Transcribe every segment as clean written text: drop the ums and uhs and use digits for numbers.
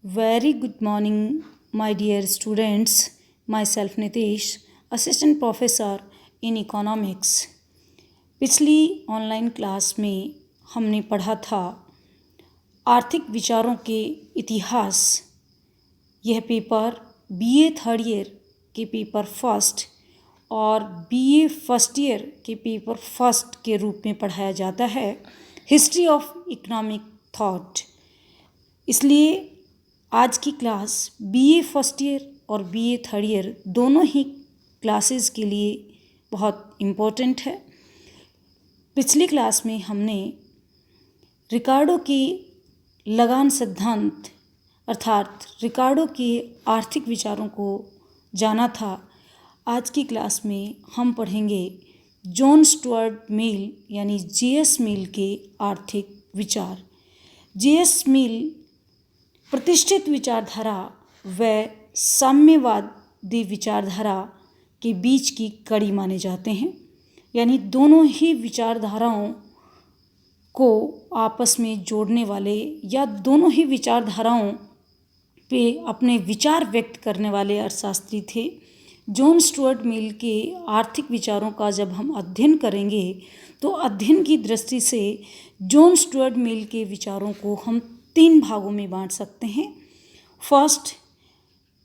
Very good morning, my dear students. Myself Nitish, Assistant Professor in Economics. पिछली online class में हमने पढ़ा था आर्थिक विचारों के इतिहास। यह पेपर बीए थर्ड ईयर के पेपर फर्स्ट और बीए फर्स्ट ईयर के पेपर फर्स्ट के रूप में पढ़ाया जाता है, हिस्ट्री ऑफ इकोनॉमिक थॉट। इसलिए आज की क्लास बीए फर्स्ट ईयर और बीए थर्ड ईयर दोनों ही क्लासेस के लिए बहुत इम्पोर्टेंट है। पिछली क्लास में हमने रिकार्डो के लगान सिद्धांत अर्थात रिकार्डो के आर्थिक विचारों को जाना था। आज की क्लास में हम पढ़ेंगे जॉन स्टुअर्ट मिल यानी जेएस मिल के आर्थिक विचार। जेएस मिल प्रतिष्ठित विचारधारा व साम्यवादी विचारधारा के बीच की कड़ी माने जाते हैं, यानी दोनों ही विचारधाराओं को आपस में जोड़ने वाले या दोनों ही विचारधाराओं पे अपने विचार व्यक्त करने वाले अर्थशास्त्री थे। जॉन स्टुअर्ट मिल के आर्थिक विचारों का जब हम अध्ययन करेंगे तो अध्ययन की दृष्टि से जॉन स्टुअर्ट मिल के विचारों को हम 3 भागों में बांट सकते हैं। फर्स्ट,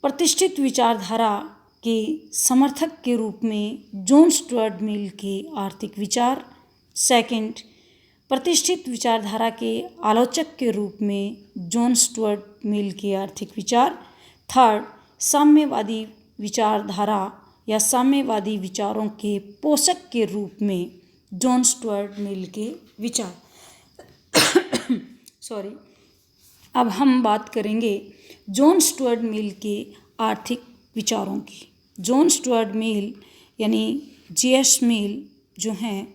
प्रतिष्ठित विचारधारा के समर्थक के रूप में जॉन स्टुअर्ट मिल के आर्थिक विचार। सेकंड, प्रतिष्ठित विचारधारा के आलोचक के रूप में जॉन स्टुअर्ट मिल के आर्थिक विचार। थर्ड, साम्यवादी विचारधारा या साम्यवादी विचारों के पोषक के रूप में जॉन स्टुअर्ट मिल के विचार। अब हम बात करेंगे जॉन स्टुअर्ट मिल के आर्थिक विचारों की। जॉन स्टुअर्ट मिल यानी जेएस मिल जो हैं,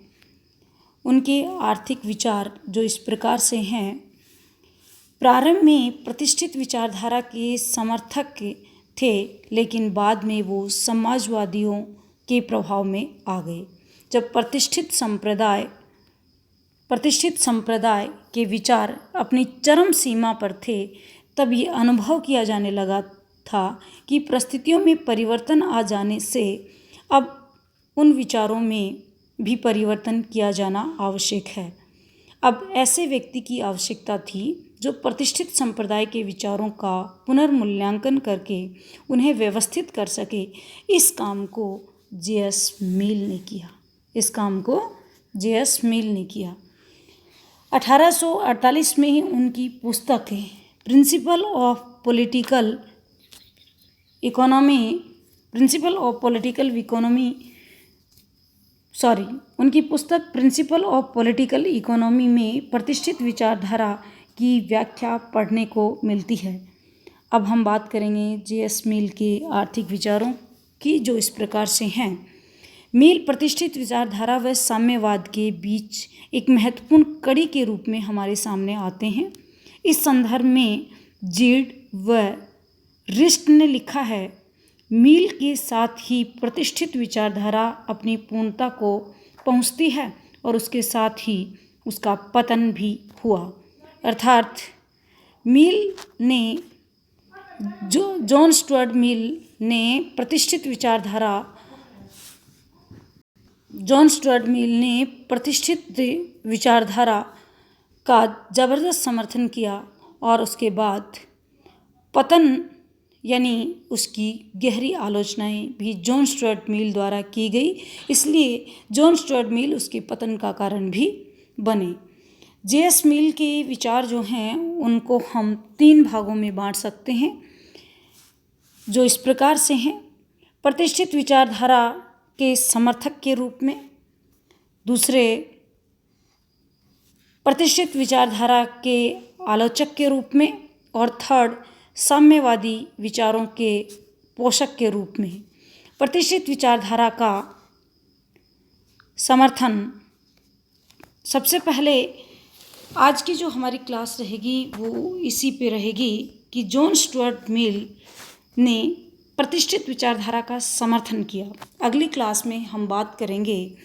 उनके आर्थिक विचार जो इस प्रकार से हैं। प्रारंभ में प्रतिष्ठित विचारधारा के समर्थक थे, लेकिन बाद में वो समाजवादियों के प्रभाव में आ गए। जब प्रतिष्ठित संप्रदाय के विचार अपनी चरम सीमा पर थे, तब ये अनुभव किया जाने लगा था कि परिस्थितियों में परिवर्तन आ जाने से अब उन विचारों में भी परिवर्तन किया जाना आवश्यक है। अब ऐसे व्यक्ति की आवश्यकता थी जो प्रतिष्ठित संप्रदाय के विचारों का पुनर्मूल्यांकन करके उन्हें व्यवस्थित कर सके। इस काम को जेएस मिल ने किया। 1848 में ही उनकी पुस्तक प्रिंसिपल ऑफ पॉलिटिकल इकोनॉमी में प्रतिष्ठित विचारधारा की व्याख्या पढ़ने को मिलती है। अब हम बात करेंगे जेएस मिल के आर्थिक विचारों की, जो इस प्रकार से हैं। मिल प्रतिष्ठित विचारधारा व साम्यवाद के बीच एक महत्वपूर्ण कड़ी के रूप में हमारे सामने आते हैं। इस संदर्भ में जीड व रिस्ट ने लिखा है, मिल के साथ ही प्रतिष्ठित विचारधारा अपनी पूर्णता को पहुंचती है और उसके साथ ही उसका पतन भी हुआ। अर्थात जॉन स्टुअर्ट मिल ने प्रतिष्ठित विचारधारा का ज़बरदस्त समर्थन किया और उसके बाद पतन यानी उसकी गहरी आलोचनाएं भी जॉन स्टुअर्ट मिल द्वारा की गई। इसलिए जॉन स्टुअर्ट मिल उसके पतन का कारण भी बने। जेएस मिल के विचार जो हैं उनको हम 3 भागों में बांट सकते हैं, जो इस प्रकार से हैं। प्रतिष्ठित विचारधारा के समर्थक के रूप में, दूसरे प्रतिष्ठित विचारधारा के आलोचक के रूप में, और थर्ड साम्यवादी विचारों के पोषक के रूप में। प्रतिष्ठित विचारधारा का समर्थन। सबसे पहले आज की जो हमारी क्लास रहेगी वो इसी पे रहेगी कि जॉन स्टुअर्ट मिल ने प्रतिष्ठित विचारधारा का समर्थन किया। अगली क्लास में हम बात करेंगे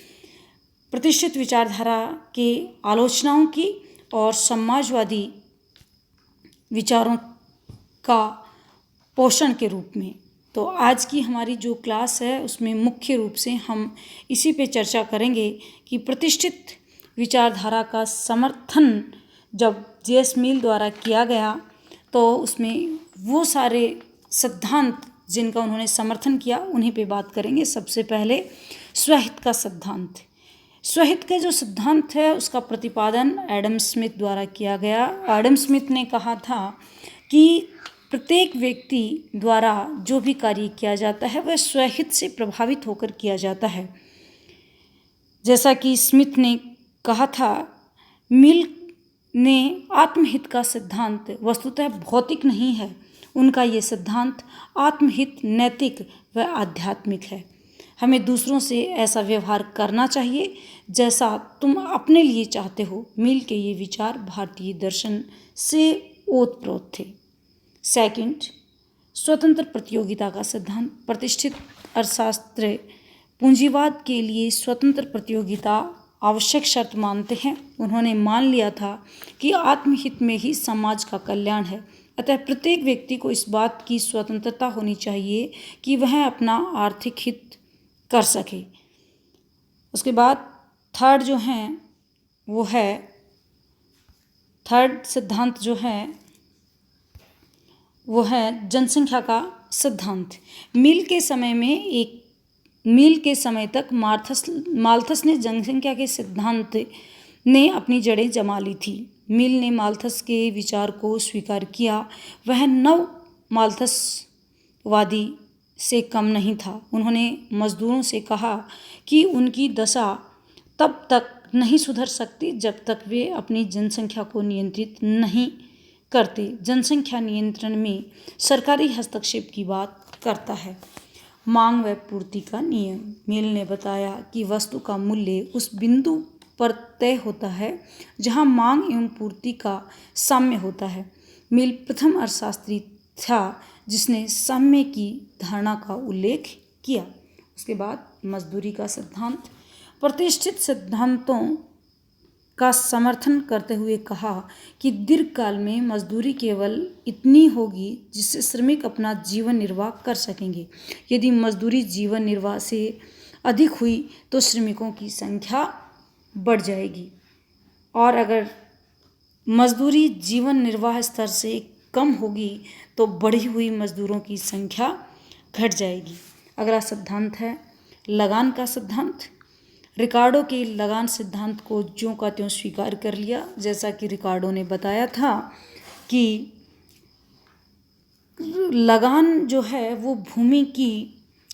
प्रतिष्ठित विचारधारा के आलोचनाओं की और समाजवादी विचारों का पोषण के रूप में। तो आज की हमारी जो क्लास है उसमें मुख्य रूप से हम इसी पे चर्चा करेंगे कि प्रतिष्ठित विचारधारा का समर्थन जब जे.एस. मिल द्वारा किया गया तो उसमें वो सारे सिद्धांत जिनका उन्होंने समर्थन किया उन्हीं पे बात करेंगे। सबसे पहले स्वहित का सिद्धांत। स्वहित का जो सिद्धांत है उसका प्रतिपादन एडम स्मिथ द्वारा किया गया। एडम स्मिथ ने कहा था कि प्रत्येक व्यक्ति द्वारा जो भी कार्य किया जाता है वह स्वहित से प्रभावित होकर किया जाता है। जैसा कि स्मिथ ने कहा था, मिल ने आत्महित का सिद्धांत वस्तुतः भौतिक नहीं है, उनका ये सिद्धांत आत्महित, नैतिक व आध्यात्मिक है। हमें दूसरों से ऐसा व्यवहार करना चाहिए जैसा तुम अपने लिए चाहते हो। मिल के ये विचार भारतीय दर्शन से ओतप्रोत थे। सेकंड, स्वतंत्र प्रतियोगिता का सिद्धांत। प्रतिष्ठित अर्थशास्त्री पूंजीवाद के लिए स्वतंत्र प्रतियोगिता आवश्यक शर्त मानते हैं। उन्होंने मान लिया था कि आत्महित में ही समाज का कल्याण है, अतः प्रत्येक व्यक्ति को इस बात की स्वतंत्रता होनी चाहिए कि वह अपना आर्थिक हित कर सके। उसके बाद थर्ड जो है वो है, थर्ड सिद्धांत जो है वो है जनसंख्या का सिद्धांत। मिल के समय तक माल्थस ने जनसंख्या के सिद्धांत ने अपनी जड़ें जमा ली थी। मिल ने माल्थस के विचार को स्वीकार किया। वह नव माल्थसवादी से कम नहीं था। उन्होंने मजदूरों से कहा कि उनकी दशा तब तक नहीं सुधर सकती जब तक वे अपनी जनसंख्या को नियंत्रित नहीं करते। जनसंख्या नियंत्रण में सरकारी हस्तक्षेप की बात करता है। मांग व पूर्ति का नियम। मिल ने बताया कि वस्तु का मूल्य उस बिंदु पर तय होता है जहां मांग एवं पूर्ति का साम्य होता है। मिल प्रथम अर्थशास्त्री था जिसने साम्य की धारणा का उल्लेख किया। उसके बाद मजदूरी का सिद्धांत। प्रतिष्ठित सिद्धांतों का समर्थन करते हुए कहा कि दीर्घकाल में मजदूरी केवल इतनी होगी जिससे श्रमिक अपना जीवन निर्वाह कर सकेंगे। यदि मजदूरी जीवन निर्वाह से अधिक हुई तो श्रमिकों की संख्या बढ़ जाएगी, और अगर मजदूरी जीवन निर्वाह स्तर से कम होगी तो बढ़ी हुई मजदूरों की संख्या घट जाएगी। अगला सिद्धांत है लगान का सिद्धांत। रिकार्डो के लगान सिद्धांत को ज्यों का त्यों स्वीकार कर लिया। जैसा कि रिकार्डो ने बताया था कि लगान जो है वो भूमि की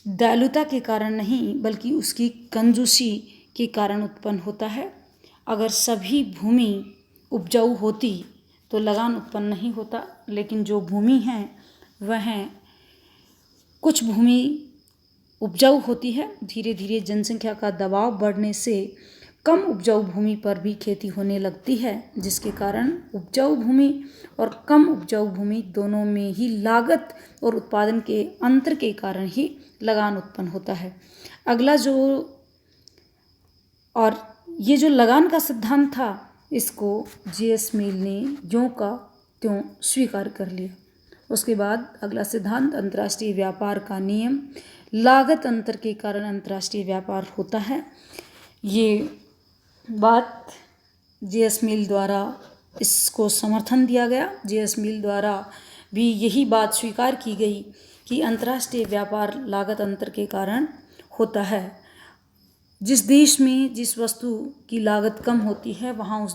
दयालुता के कारण नहीं बल्कि उसकी कंजूसी के कारण उत्पन्न होता है। अगर सभी भूमि उपजाऊ होती तो लगान उत्पन्न नहीं होता, लेकिन जो भूमि है वह कुछ भूमि उपजाऊ होती है। धीरे धीरे जनसंख्या का दबाव बढ़ने से कम उपजाऊ भूमि पर भी खेती होने लगती है, जिसके कारण उपजाऊ भूमि और कम उपजाऊ भूमि दोनों में ही लागत और उत्पादन के अंतर के कारण ही लगान उत्पन्न होता है। अगला ये जो लगान का सिद्धांत था इसको जे.एस. मिल ने ज्यों का त्यों स्वीकार कर लिया। उसके बाद अगला सिद्धांत अंतर्राष्ट्रीय व्यापार का नियम। लागत अंतर के कारण अंतर्राष्ट्रीय व्यापार होता है। ये बात जे.एस. मिल द्वारा इसको समर्थन दिया गया। जे.एस. मिल द्वारा भी यही बात स्वीकार की गई कि अंतर्राष्ट्रीय व्यापार लागत अंतर के कारण होता है। जिस देश में जिस वस्तु की लागत कम होती है वहाँ उस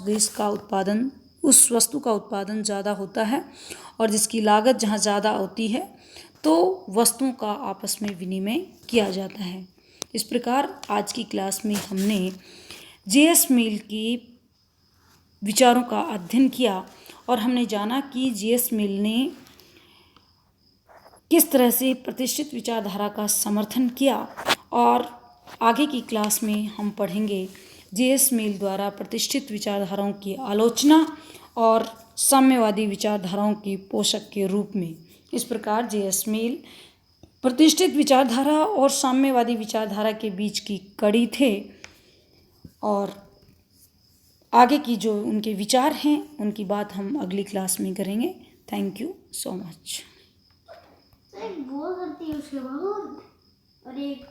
वस्तु का उत्पादन ज़्यादा होता है, और जिसकी लागत जहाँ ज़्यादा होती है तो वस्तुओं का आपस में विनिमय किया जाता है। इस प्रकार आज की क्लास में हमने जे.एस. मिल के विचारों का अध्ययन किया और हमने जाना कि जे.एस. मिल ने किस तरह से प्रतिष्ठित विचारधारा का समर्थन किया। और आगे की क्लास में हम पढ़ेंगे जे.एस. मिल द्वारा प्रतिष्ठित विचारधाराओं की आलोचना और साम्यवादी विचारधाराओं के पोषक के रूप में। इस प्रकार जे.एस. मिल प्रतिष्ठित विचारधारा और साम्यवादी विचारधारा के बीच की कड़ी थे, और आगे की जो उनके विचार हैं उनकी बात हम अगली क्लास में करेंगे। Thank you so much. एक गोल करती है उसके बाद और एक